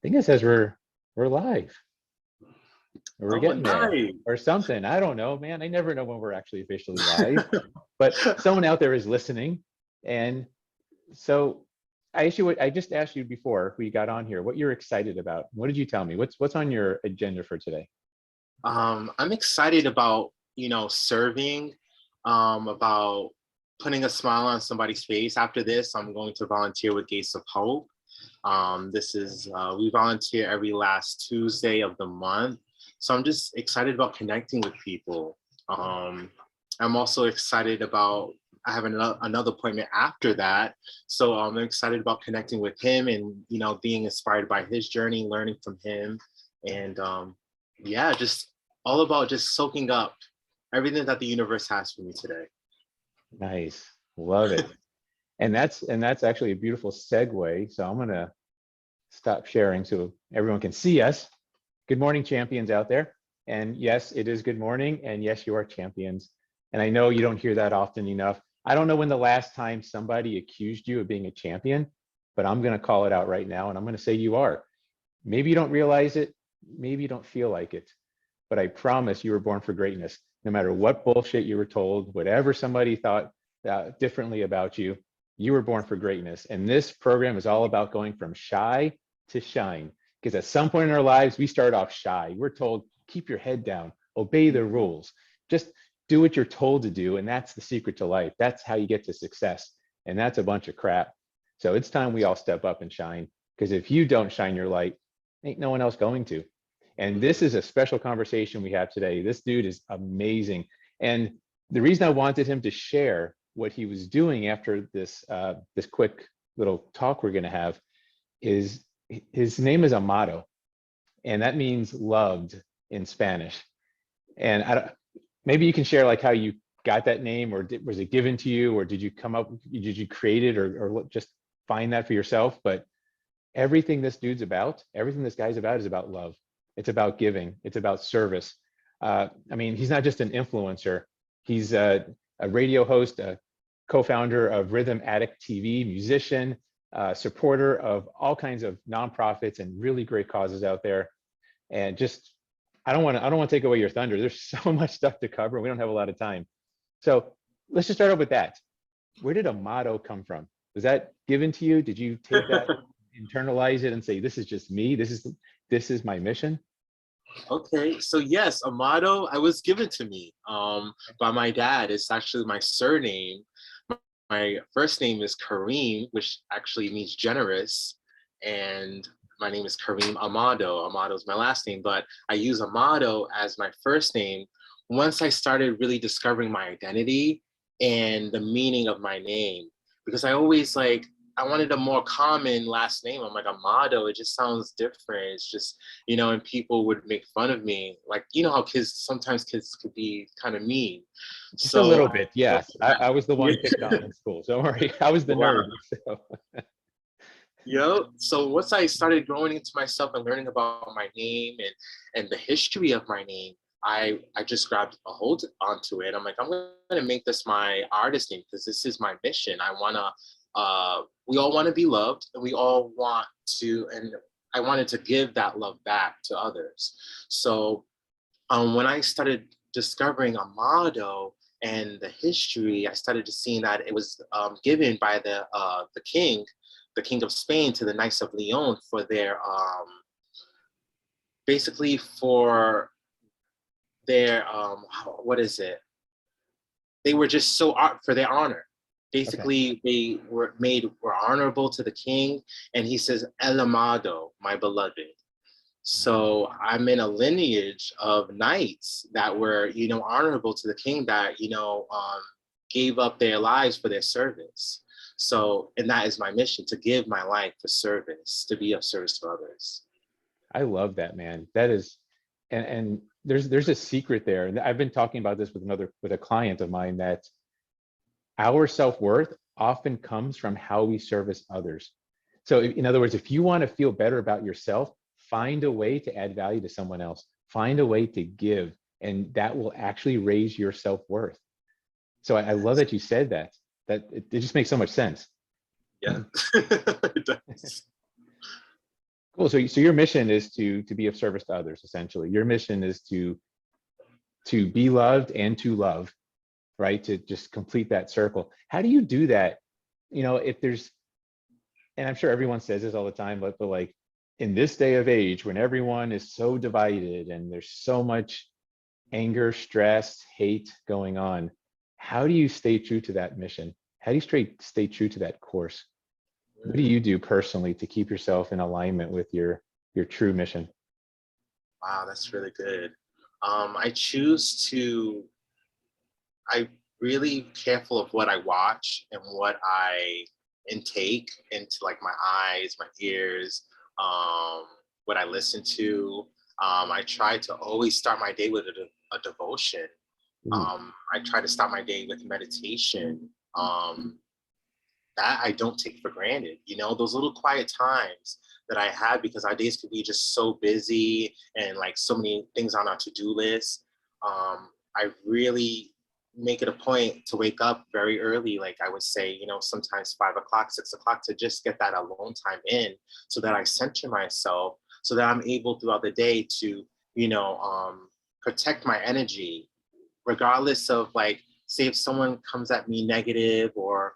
think it says we're live. We're Oh, getting there nice. or something. I don't know, man. I never know when we're actually officially live, but someone out there is listening. And so I just asked you before we got on here what you're excited about. What did you tell me? What's on your agenda for today? I'm excited about, serving, about putting a smile on somebody's face. After this, I'm going to volunteer with Gates of Hope. We volunteer every last Tuesday of the month. So I'm just excited about connecting with people. I'm also excited about, I have another appointment after that. So I'm excited about connecting with him and, being inspired by his journey, learning from him. And yeah, just all about just soaking up everything that the universe has for me today. Nice. Love it. And that's actually a beautiful segue. So I'm gonna stop sharing so everyone can see us. Good morning, champions out there. And yes, it is good morning. And yes, you are champions. And I know you don't hear that often enough. I don't know when the last time somebody accused you of being a champion, but I'm going to call it out right now. And I'm going to say you are. Maybe you don't realize it. Maybe you don't feel like it. But I promise you were born for greatness. No matter what bullshit you were told, whatever somebody thought differently about you, you were born for greatness. And this program is all about going from shy to shine. Because at some point in our lives, we start off shy. We're told, keep your head down, obey the rules, just do what you're told to do. And that's the secret to life. That's how you get to success. And that's a bunch of crap. So it's time we all step up and shine. Because if you don't shine your light, ain't no one else going to. And this is a special conversation we have today. This dude is amazing. And the reason I wanted him to share what he was doing after this quick little talk we're going to have is his name is Amado, and that means loved in Spanish. And maybe you can share like how you got that name, or was it given to you, or did you create it, or just find that for yourself? But everything this guy's about is about love. It's about giving. It's about service. I mean, he's not just an influencer. He's a radio host, a co-founder of Rhythm Addict TV, musician, supporter of all kinds of nonprofits and really great causes out there. And just, I don't want to take away your thunder. There's so much stuff to cover. We don't have a lot of time. So let's just start off with that. Where did Amado come from? Was that given to you? Did you take that, internalize it, and say, this is just me? This is my mission? Okay, so yes, Amado, I was given to me by my dad. It's actually my surname. My first name is Kareem, which actually means generous, and my name is Kareem Amado. Amado is my last name, but I use Amado as my first name once I started really discovering my identity and the meaning of my name. Because I always I wanted a more common last name. I'm like, Amado, it just sounds different. It's just, and people would make fun of me. Like, how sometimes kids could be kind of mean. Just a So, little bit, yes. I was the one picked on in school. Don't worry, I was the wow. nerd. So. So once I started growing into myself and learning about my name and the history of my name, I just grabbed a hold onto it. I'm like, I'm gonna make this my artist name because this is my mission. We all want to be loved, and we all want to, and I wanted to give that love back to others. So when I started discovering Amado and the history, I started to see that it was given by the king of Spain, to the Knights of Leon for their basically for their what is it? They were just so for their honor. Okay. Basically, they were honorable to the king, and he says, El Amado, my beloved. So I'm in a lineage of knights that were, honorable to the king, that, gave up their lives for their service. So, and that is my mission, to give my life for service, to be of service to others. I love that, man. That is, and there's a secret there. And I've been talking about this with a client of mine, that our self-worth often comes from how we service others. So in other words, if you want to feel better about yourself, find a way to add value to someone else. Find a way to give, and that will actually raise your self-worth. So I love that you said that. That it just makes so much sense. Yeah, it does. Cool. So your mission is to be of service to others, essentially. Your mission is to be loved and to love, right? To just complete that circle. How do you do that? If there's, and I'm sure everyone says this all the time, but like in this day of age when everyone is so divided and there's so much anger, stress, hate going on, how do you stay true to that mission? How do you stay true to that course? What do you do personally to keep yourself in alignment with your true mission? Wow, that's really good. I really careful of what I watch and what I intake into like my eyes, my ears, what I listen to. I try to always start my day with a devotion. Ooh. I try to start my day with meditation. That I don't take for granted. Those little quiet times that I have, because our days could be just so busy and like so many things on our to-do list. I really make it a point to wake up very early. Like I would say, sometimes 5 o'clock, 6 o'clock, to just get that alone time in so that I center myself, so that I'm able throughout the day to, protect my energy, regardless of like, say if someone comes at me negative or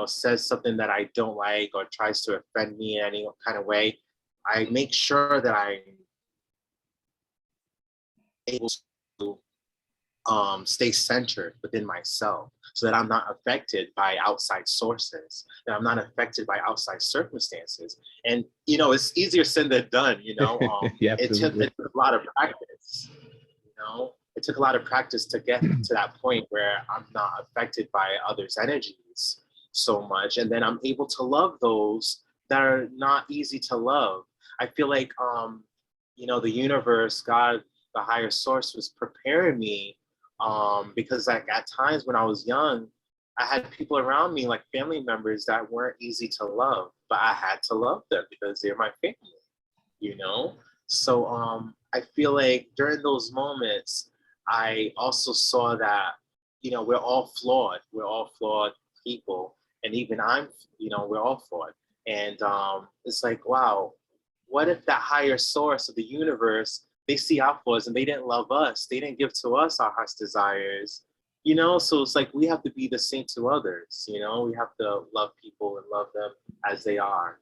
says something that I don't like or tries to offend me in any kind of way. I make sure that I'm able to stay centered within myself, so that I'm not affected by outside sources, that I'm not affected by outside circumstances. And it's easier said than done. Yeah, It took absolutely. a lot of practice. It took a lot of practice to get to that point where I'm not affected by others' energies so much, and then I'm able to love those that are not easy to love. I feel like the universe, God, the higher source, was preparing me, because like at times when I was young, I had people around me, like family members, that weren't easy to love, but I had to love them because they're my family. you know? So I feel like during those moments, I also saw that, we're all flawed. We're all flawed people. And even we're all flawed. And it's like, wow, what if that higher source of the universe, they see our flaws and they didn't love us? They didn't give to us our heart's desires. So it's like we have to be the same to others. We have to love people and love them as they are.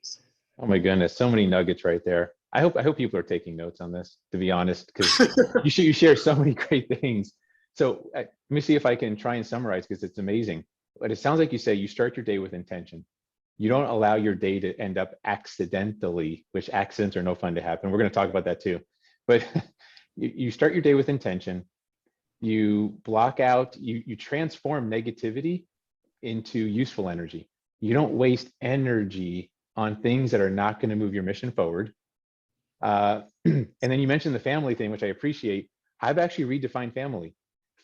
So. Oh my goodness, so many nuggets right there. I hope people are taking notes on this, to be honest, because you share so many great things. So let me see if I can try and summarize, because it's amazing. But it sounds like you say you start your day with intention. You don't allow your day to end up accidentally, which accidents are no fun to happen. We're going to talk about that too. But you start your day with intention. You block out, you transform negativity into useful energy. You don't waste energy on things that are not going to move your mission forward. And then you mentioned the family thing, which I appreciate. I've actually redefined family.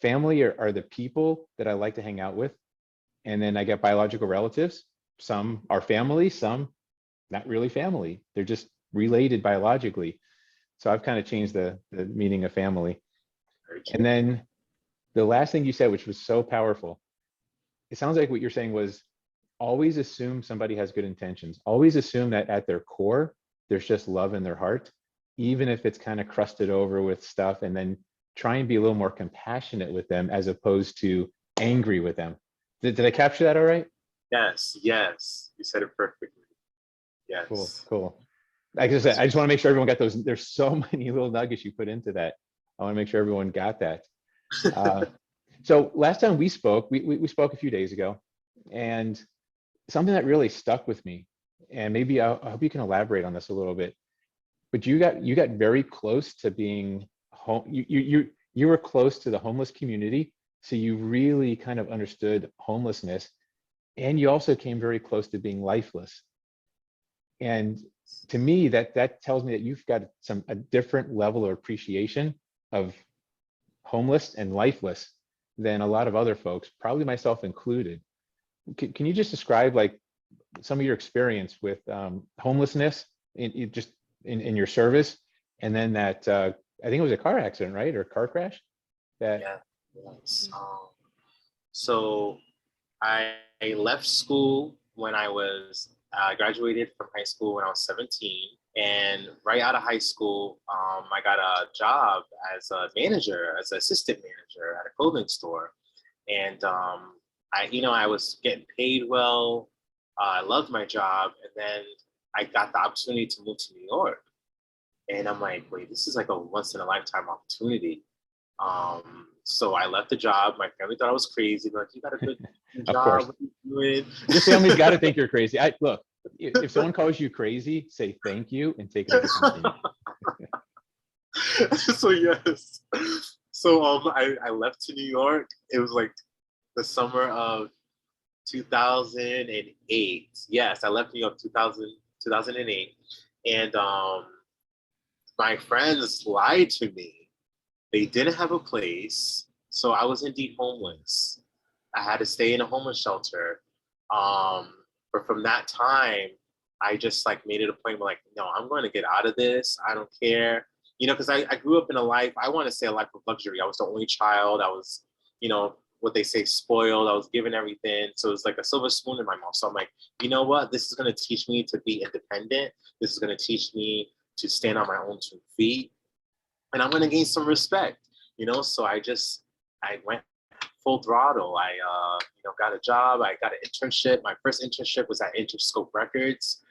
Family are the people that I like to hang out with. And then I get biological relatives. Some are family, some not really family. They're just related biologically. So I've kind of changed the meaning of family. And then the last thing you said, which was so powerful, it sounds like what you're saying was always assume somebody has good intentions. Always assume that at their core, there's just love in their heart, even if it's kind of crusted over with stuff, and then try and be a little more compassionate with them as opposed to angry with them. Did I capture that all right? Yes, you said it perfectly. Cool, Yes. cool. Like I said, I just want to make sure everyone got those. There's so many little nuggets you put into that. I want to make sure everyone got that. So last time we spoke, we spoke a few days ago, and something that really stuck with me, and maybe I hope you can elaborate on this a little bit. But you got very close to being home. You were close to the homeless community, so you really kind of understood homelessness, and you also came very close to being lifeless. And to me, that tells me that you've got a different level of appreciation of homeless and lifeless than a lot of other folks, probably myself included. Can you just describe like some of your experience with homelessness in your service, and then that I think it was a car accident, right, or car crash? That Yeah. Yes. So I left school when I was I graduated from high school when I was 17. And right out of high school, I got a job as a manager, as an assistant manager at a clothing store. And I was getting paid well. I loved my job. And then I got the opportunity to move to New York. And I'm like, wait, this is like a once in a lifetime opportunity. So I left the job. My family thought I was crazy. Like, you got a good Of course. job. What are you doing? Your family's got to think you're crazy. Look, if someone calls you crazy, say thank you and take it to continue. So yes. So I left to New York. It was like the summer of 2008. Yes, I left New York 2008. And my friends lied to me. They didn't have a place. So I was indeed homeless. I had to stay in a homeless shelter. But from that time, I just like made it a point where like, no, I'm going to get out of this. I don't care. Because I grew up in a life, I want to say a life of luxury. I was the only child. I was, what they say, spoiled. I was given everything. So it was like a silver spoon in my mouth. So I'm like, you know what? This is going to teach me to be independent. This is going to teach me to stand on my own 2 feet. And I'm going to gain some respect, So I went full throttle. I, got a job. I got an internship. My first internship was at Interscope Records,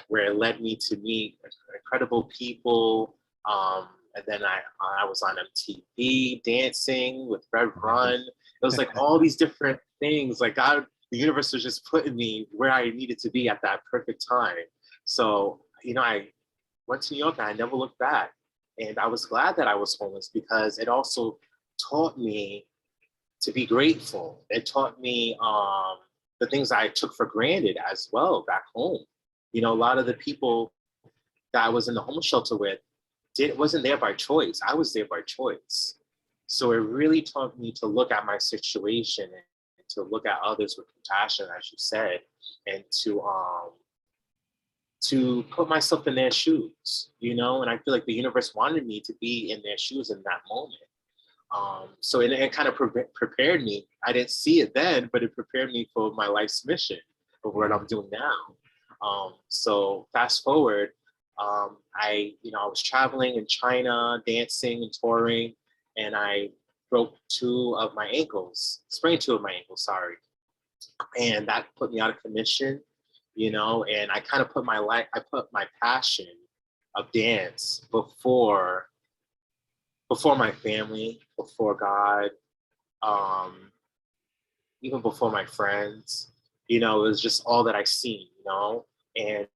where it led me to meet incredible people. And then I was on MTV dancing with Red Run. It was like all these different things. Like the universe was just putting me where I needed to be at that perfect time. So, I went to New York and I never looked back. And I was glad that I was homeless because it also taught me to be grateful. It taught me the things I took for granted as well back home. A lot of the people that I was in the homeless shelter with wasn't there by choice. I was there by choice. So it really taught me to look at my situation and to look at others with compassion, as you said, and to put myself in their shoes, and I feel like the universe wanted me to be in their shoes in that moment. So it kind of prepared me. I didn't see it then, but it prepared me for my life's mission of what I'm doing now. So fast forward, I was traveling in China, dancing and touring, and I broke 2 of my ankles, sprained 2 of my ankles, sorry. And that put me out of commission, and I kind of put my passion of dance before my family, before God, even before my friends. It was just all that I seen, and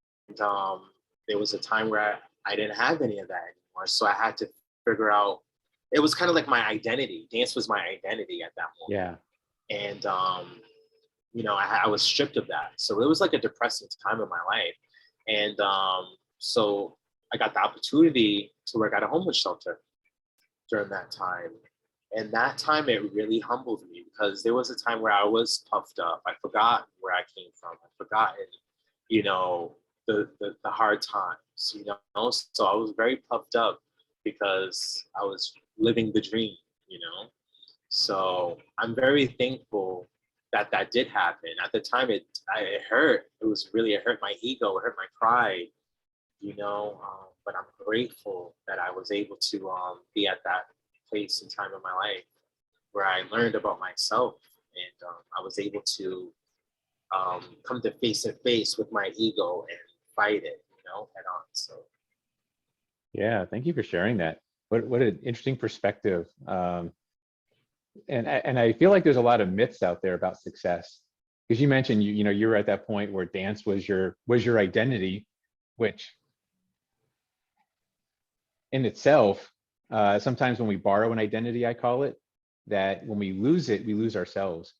there was a time where I didn't have any of that anymore. So I had to figure out, it was kind of like my identity. Dance was my identity at that moment. Yeah. And, I was stripped of that. So it was like a depressing time in my life. And so I got the opportunity to work at a homeless shelter during that time. And that time, it really humbled me because there was a time where I was puffed up. I forgot where I came from. I forgotten, the hard times, So I was very puffed up because I was living the dream, So I'm very thankful that did happen. At the time, it hurt. It hurt my ego. It hurt my pride, But I'm grateful that I was able to be at that place and time in my life where I learned about myself, and I was able to come to face with my ego and fight it, head on. So Yeah, thank you for sharing that. What an interesting perspective. And I feel like there's a lot of myths out there about success, because you mentioned you were at that point where dance was your identity, which in itself, sometimes when we borrow an identity, I call it, that when we lose it, we lose ourselves.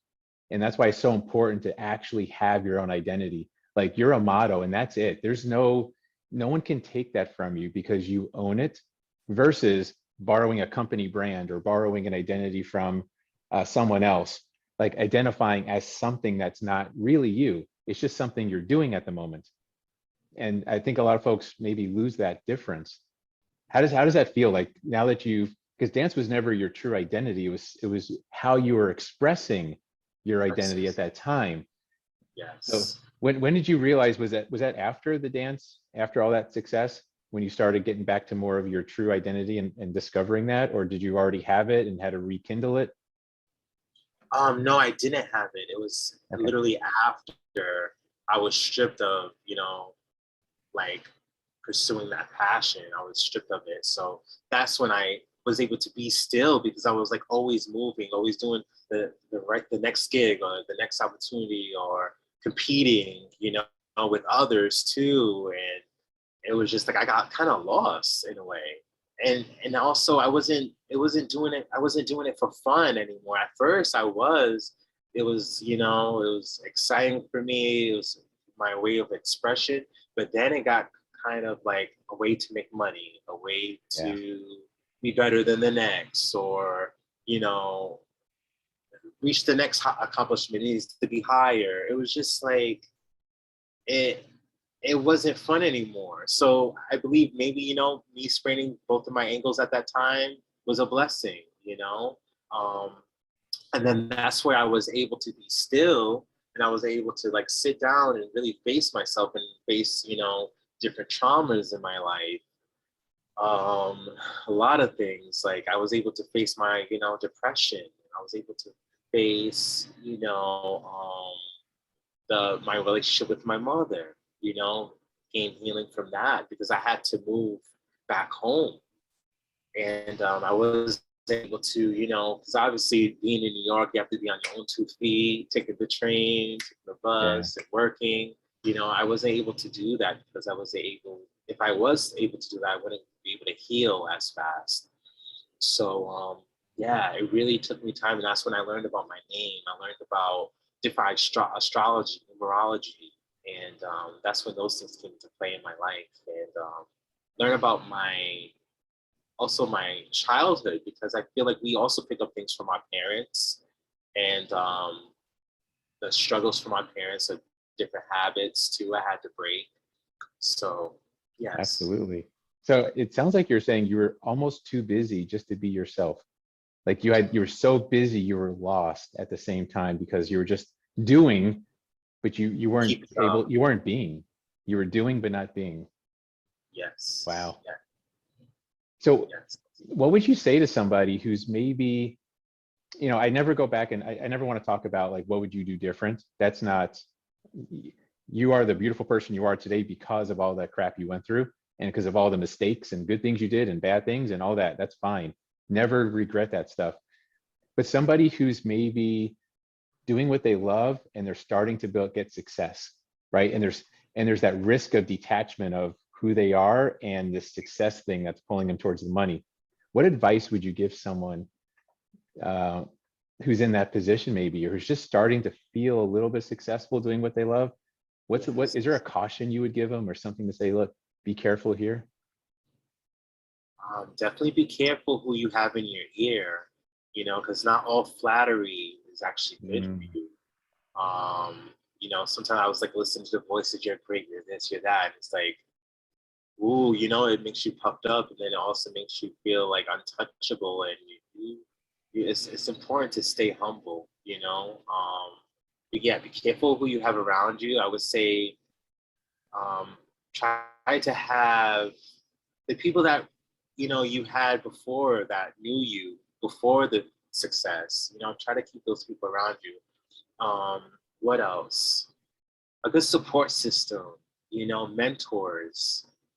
And that's why it's so important to actually have your own identity. Like, you're Amado, and that's it. There's no one can take that from you because you own it, versus borrowing a company brand or borrowing an identity from someone else, like identifying as something that's not really you. It's just something you're doing at the moment. And I think a lot of folks maybe lose that difference. How does that feel like now that because dance was never your true identity. It was how you were expressing your identity at that time. Yes. So When did you realize, was that after the dance, after all that success, when you started getting back to more of your true identity and discovering that, or did you already have it and had to rekindle it? No, I didn't have it. It was Okay. literally after I was stripped of, like pursuing that passion. I was stripped of it. So that's when I was able to be still, because I was like always moving, always doing the next gig or the next opportunity, or competing, with others too. And it was just like I got kind of lost in a way. And also I wasn't doing it for fun anymore. At first it was, it was exciting for me. It was my way of expression. But then it got kind of like a way to make money, a way Yeah. to be better than the next, or, you know, reach the next accomplishment needs to be higher. It was just like it it wasn't fun anymore. So I believe maybe, me spraining both of my ankles at that time was a blessing, Um, and then that's where I was able to be still, and I was able to like sit down and really face myself and face, different traumas in my life. Um, a lot of things. Like I was able to face my, depression. I was able to face, my relationship with my mother, gain healing from that, because I had to move back home. And I was able to, because obviously being in New York, you have to be on your own 2 feet, taking the train, taking the Yeah. bus, and working. I wasn't able to do that because if I was able to do that, I wouldn't be able to heal as fast. So yeah, it really took me time, and that's when I learned about my name. I learned about different astrology, numerology, and that's when those things came into play in my life. And learn about my childhood, because I feel like we also pick up things from our parents, and the struggles from our parents, of different habits too. I had to break. So yes, Absolutely. So it sounds like you're saying you were almost too busy just to be yourself. Like you were so busy, you were lost at the same time because you were just doing, but you weren't keep it able, up. you weren't being. You were doing, but not being. Yes, Wow. So yes. what would you say to somebody who's maybe, I never go back and I never want to talk about like, what would you do different? That's not, you are the beautiful person you are today because of all that crap you went through and because of all the mistakes and good things you did and bad things and all that. That's fine. Never regret that stuff. But somebody who's maybe doing what they love and they're starting to get success, right? And there's that risk of detachment of who they are and the success thing that's pulling them towards the money. What advice would you give someone uh, who's in that position maybe, or who's just starting to feel a little bit successful doing what they love? What Yes. is there a caution you would give them or something to say, look, be careful here? Definitely be careful who you have in your ear, because not all flattery is actually good for Mm, you. Sometimes I was like listening to the voices, you're great, you're this, you're that. It's like, ooh, it makes you puffed up, and then it also makes you feel like untouchable. And it's important to stay humble, But yeah, be careful who you have around you. I would say, um, try to have the people that you had before, that knew you before the success. Try to keep those people around you. What else? A good support system.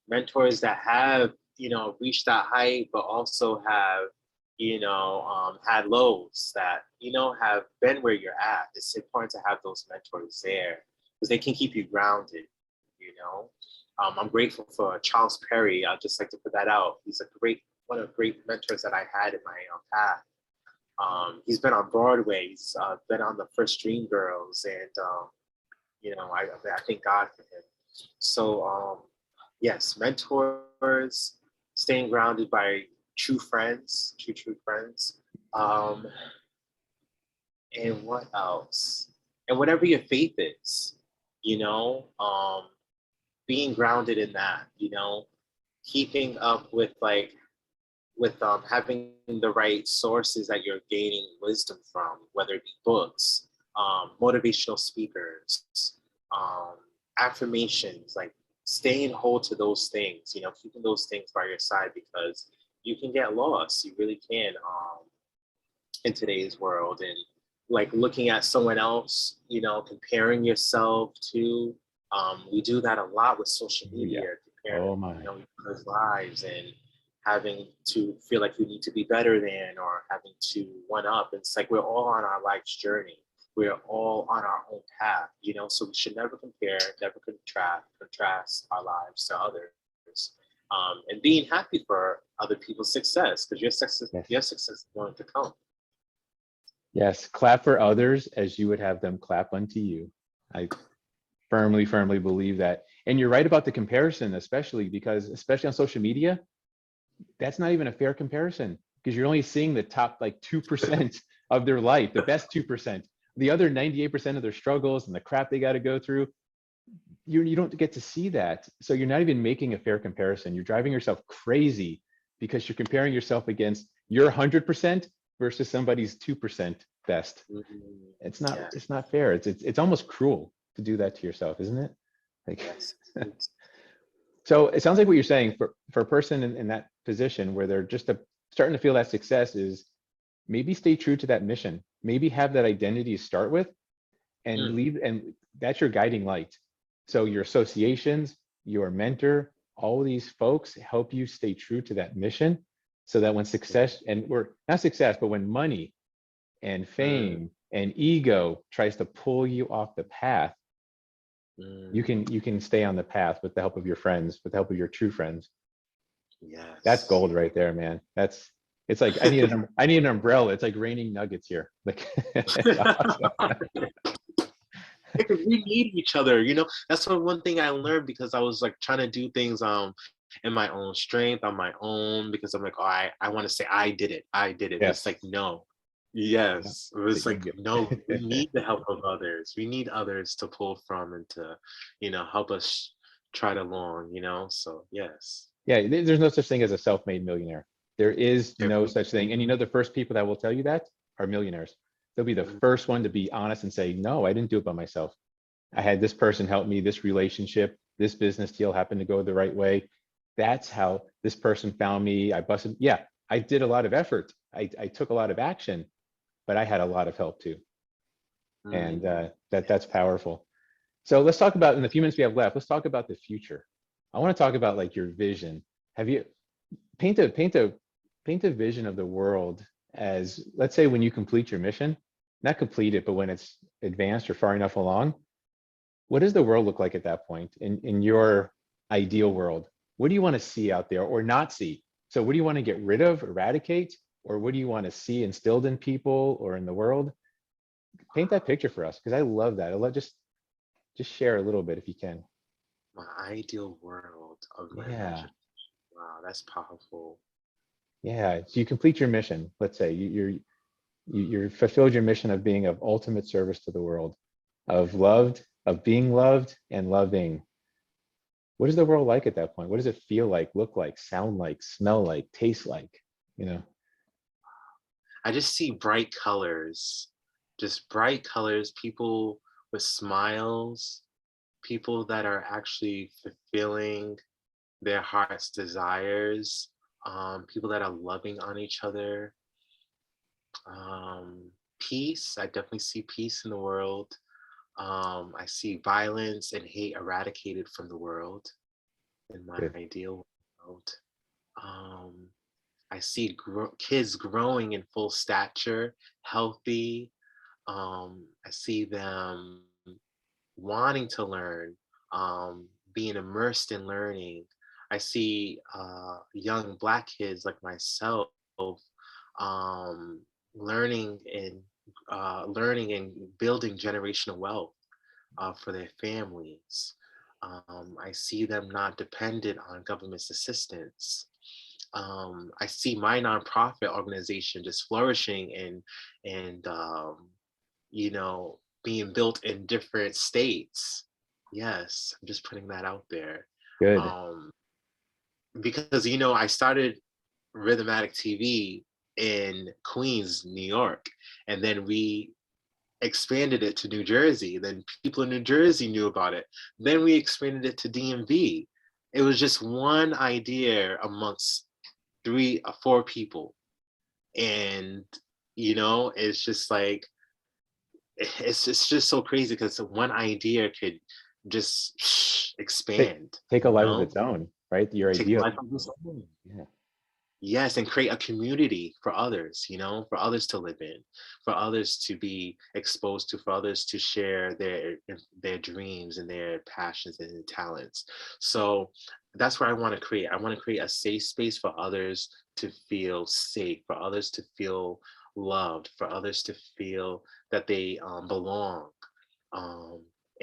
Mentors that have reached that height, but also have had lows, that have been where you're at. It's important to have those mentors there because they can keep you grounded. You know, I'm grateful for Charles Perry. I'd just like to put that out. He's one of the great mentors that I had in my path. He's been on Broadway. He's been on the first Dreamgirls, and I thank God for him. So yes, mentors, staying grounded by true friends, true friends. Um, and what else? And whatever your faith is, you know, um, being grounded in that, keeping up with having the right sources that you're gaining wisdom from, whether it be books, motivational speakers, affirmations, like staying hold to those things, keeping those things by your side, because you can get lost. You really can, in today's world. And like looking at someone else, comparing yourself to, we do that a lot with social Yeah. media, Oh comparing, my. people's lives, and having to feel like you need to be better than, or having to one up. It's like we're all on our life's journey. We're all on our own path, so we should never compare, never contrast our lives to others. And being happy for other people's success, because Yes. your success is going to come. Yes. Clap for others as you would have them clap unto you. I firmly, firmly believe that. And you're right about the comparison, especially on social media, that's not even a fair comparison, because you're only seeing the top like 2% of their life, the best 2%. The other 98% of their struggles and the crap they got to go through, you don't get to see that. So you're not even making a fair comparison. You're driving yourself crazy because you're comparing yourself against your 100% versus somebody's 2% best. It's not Yeah. it's not fair. It's almost cruel to do that to yourself, isn't it? Like, Yes. so it sounds like what you're saying for a person in that position where they're just starting to feel that success is maybe stay true to that mission. Maybe have that identity to start with and leave, and that's your guiding light. So your associations, your mentor, all these folks help you stay true to that mission, so that when success, and we're not success, but when money and fame and ego tries to pull you off the path, you can stay on the path with the help of your friends, with the help of your true friends. Yes. That's gold right there, man. It's like I need an umbrella. It's like raining nuggets here. Like, it's awesome. Because we need each other, That's one thing I learned, because I was like trying to do things in my own strength, on my own, because I'm like, oh, I want to say I did it. But Yes. it's like, no. Yes. It was like, no, we need the help of others. We need others to pull from and to, help us trot along, So yes. Yeah, there's no such thing as a self-made millionaire. There is no such thing. And the first people that will tell you that are millionaires. They'll be the first one to be honest and say, no, I didn't do it by myself. I had this person help me, this relationship, this business deal happened to go the right way. That's how this person found me. I busted. Yeah, I did a lot of effort. I took a lot of action, but I had a lot of help too. And that's powerful. So let's talk about, in the few minutes we have left, let's talk about the future. I want to talk about like your vision. Have you paint a vision of the world as, let's say, when you complete your mission, not complete it, but when it's advanced or far enough along, what does the world look like at that point in your ideal world? What do you want to see out there or not see? So what do you want to get rid of, eradicate, or what do you want to see instilled in people or in the world? Paint that picture for us, because I love that. I love just share a little bit if you can. My ideal world of my Yeah. imagination. Wow, that's powerful. Yeah. So you complete your mission. Let's say you're fulfilled your mission of being of ultimate service to the world, of being loved and loving. What is the world like at that point? What does it feel like, look like, sound like, smell like, taste like? I just see bright colors, people with smiles, people that are actually fulfilling their heart's desires, people that are loving on each other. Peace, I definitely see peace in the world. I see violence and hate eradicated from the world in my Good. ideal world. I see kids growing in full stature, healthy. I see them wanting to learn, being immersed in learning. I see young Black kids like myself, um, learning and building generational wealth for their families. I see them not dependent on government's assistance. I see my nonprofit organization just flourishing and being built in different states. Yes, I'm just putting that out there. Good. Because I started Rhythmatic TV in Queens, New York, and then we expanded it to New Jersey. Then people in New Jersey knew about it. Then we expanded it to DMV. It was just one idea amongst 3 or 4 people. And, it's just like, it's just so crazy because one idea could just expand, Take a life of its own, right? Your take idea. life of its own. Yeah. Yes, and create a community for others, for others to live in, for others to be exposed to, for others to share their dreams and their passions and their talents. So that's what I want to create. I want to create a safe space for others to feel safe, for others to feel loved, for others to feel that they belong.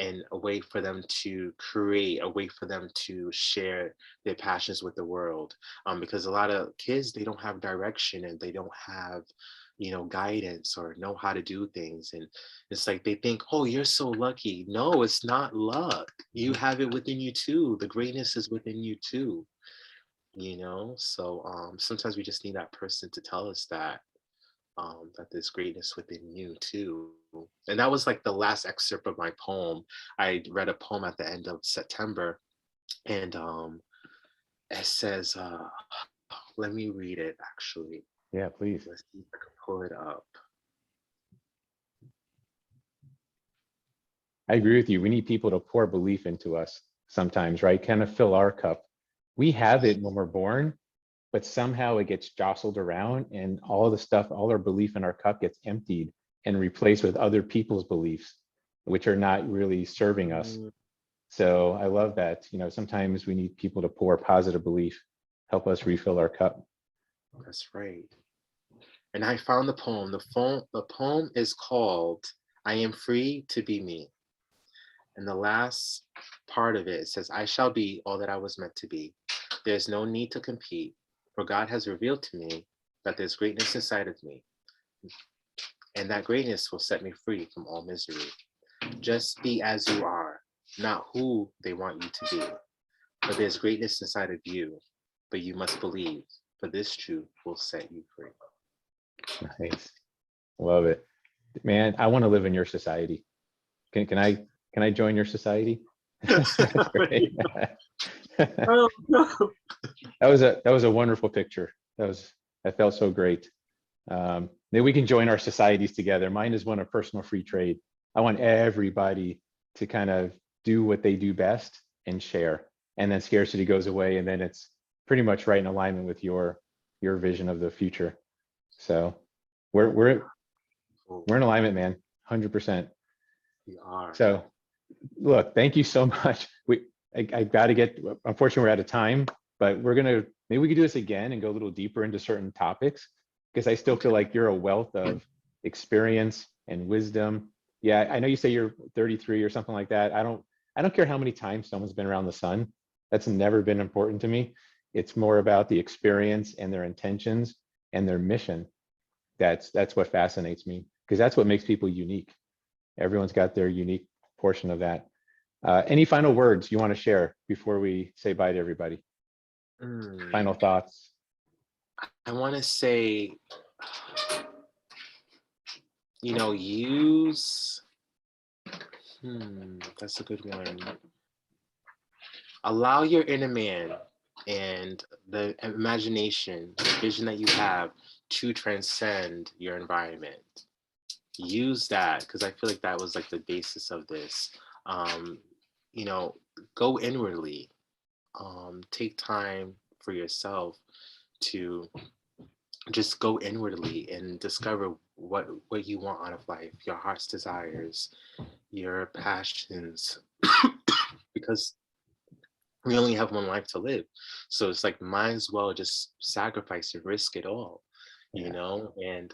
And a way for them to create, a way for them to share their passions with the world. Because a lot of kids, they don't have direction and they don't have, guidance or know how to do things. And it's like they think, oh, you're so lucky. No, it's not luck. You have it within you too. The greatness is within you too. So sometimes we just need that person to tell us that there's greatness within you too. And that was like the last excerpt of my poem. I read a poem at the end of September, and it says, let me read it actually. Yeah, please. Let's see if I can pull it up. I agree with you. We need people to pour belief into us sometimes, right? Kind of fill our cup. We have it when we're born, but somehow it gets jostled around and all the stuff, all our belief in our cup gets emptied and replaced with other people's beliefs, which are not really serving us. So I love that. Sometimes we need people to pour positive belief, help us refill our cup. That's right. And I found the poem. The poem is called I Am Free to Be Me. And the last part of it says, I shall be all that I was meant to be. There's no need to compete, for God has revealed to me that there's greatness inside of me. And that greatness will set me free from all misery. Just be as you are, not who they want you to be. But there's greatness inside of you, but you must believe, for this truth will set you free. Nice. Love it. Man, I want to live in your society. Can I join your society? That's great. Oh, no. That was a wonderful picture. That felt so great. Maybe we can join our societies together. Mine is one of personal free trade. I want everybody to kind of do what they do best and share. And then scarcity goes away, and then it's pretty much right in alignment with your vision of the future. So we're in alignment, man. 100%. We are. So look, thank you so much. I got to get, unfortunately we're out of time, but maybe we could do this again and go a little deeper into certain topics, because I still feel like you're a wealth of experience and wisdom. Yeah, I know you say you're 33 or something like that. I don't care how many times someone's been around the sun. That's never been important to me. It's more about the experience and their intentions and their mission. That's what fascinates me, because that's what makes people unique. Everyone's got their unique portion of that. Any final words you want to share before we say bye to everybody? Final thoughts? I want to say, use, that's a good one. Allow your inner man and the imagination, the vision that you have to transcend your environment. Use that, because I feel like that was like the basis of this. Go inwardly. Take time for yourself to just go inwardly and discover what you want out of life, your heart's desires, your passions, because we only have one life to live. So it's like, might as well just sacrifice and risk it all, and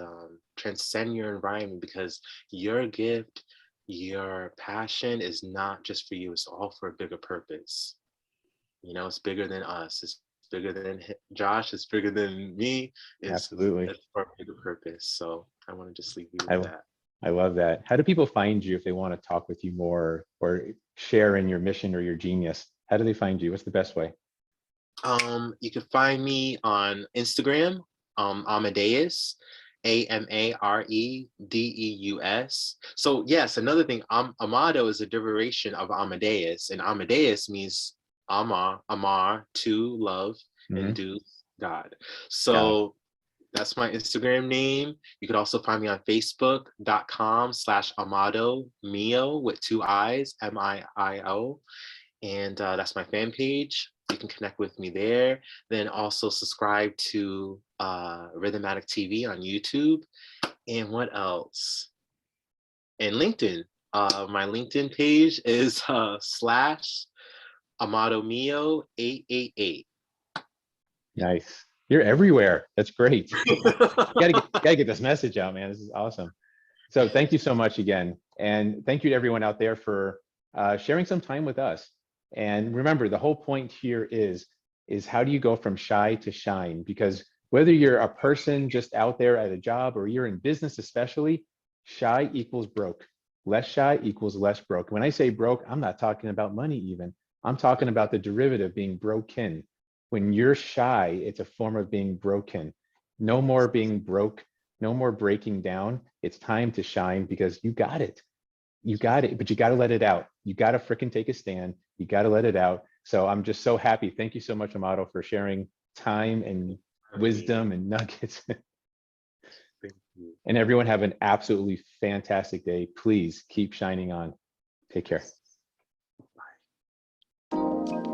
transcend your environment, because your gift, your passion is not just for you, it's all for a bigger purpose. It's bigger than us. It's bigger than Josh. It's bigger than me. Absolutely. It's for a bigger purpose. So I want to just leave you with that. I love that. How do people find you if they want to talk with you more or share in your mission or your genius? How do they find you? What's the best way? You can find me on Instagram, Amadeus, Amaredeus. So yes, another thing, Amado is a derivation of Amadeus, and Amadeus means Amar, to love, and do God. So that's my Instagram name. You could also find me on Facebook.com/Amado Mio with 2 I's, MIIO. And that's my fan page. You can connect with me there. Then also subscribe to Rhythmatic TV on YouTube. And what else? And LinkedIn. My LinkedIn page is /Amado Mio 888. Nice. You're everywhere. That's great. gotta get this message out, man. This is awesome. So thank you so much again. And thank you to everyone out there for sharing some time with us. And remember, the whole point here is how do you go from shy to shine? Because whether you're a person just out there at a job or you're in business especially, shy equals broke. Less shy equals less broke. When I say broke, I'm not talking about money even. I'm talking about the derivative being broken. When you're shy, it's a form of being broken. No more being broke, no more breaking down. It's time to shine because you got it. You got it, but you got to let it out. You got to fricking take a stand. You got to let it out. So I'm just so happy. Thank you so much, Amado, for sharing time and wisdom and nuggets. And everyone have an absolutely fantastic day. Please keep shining on. Take care. Bye.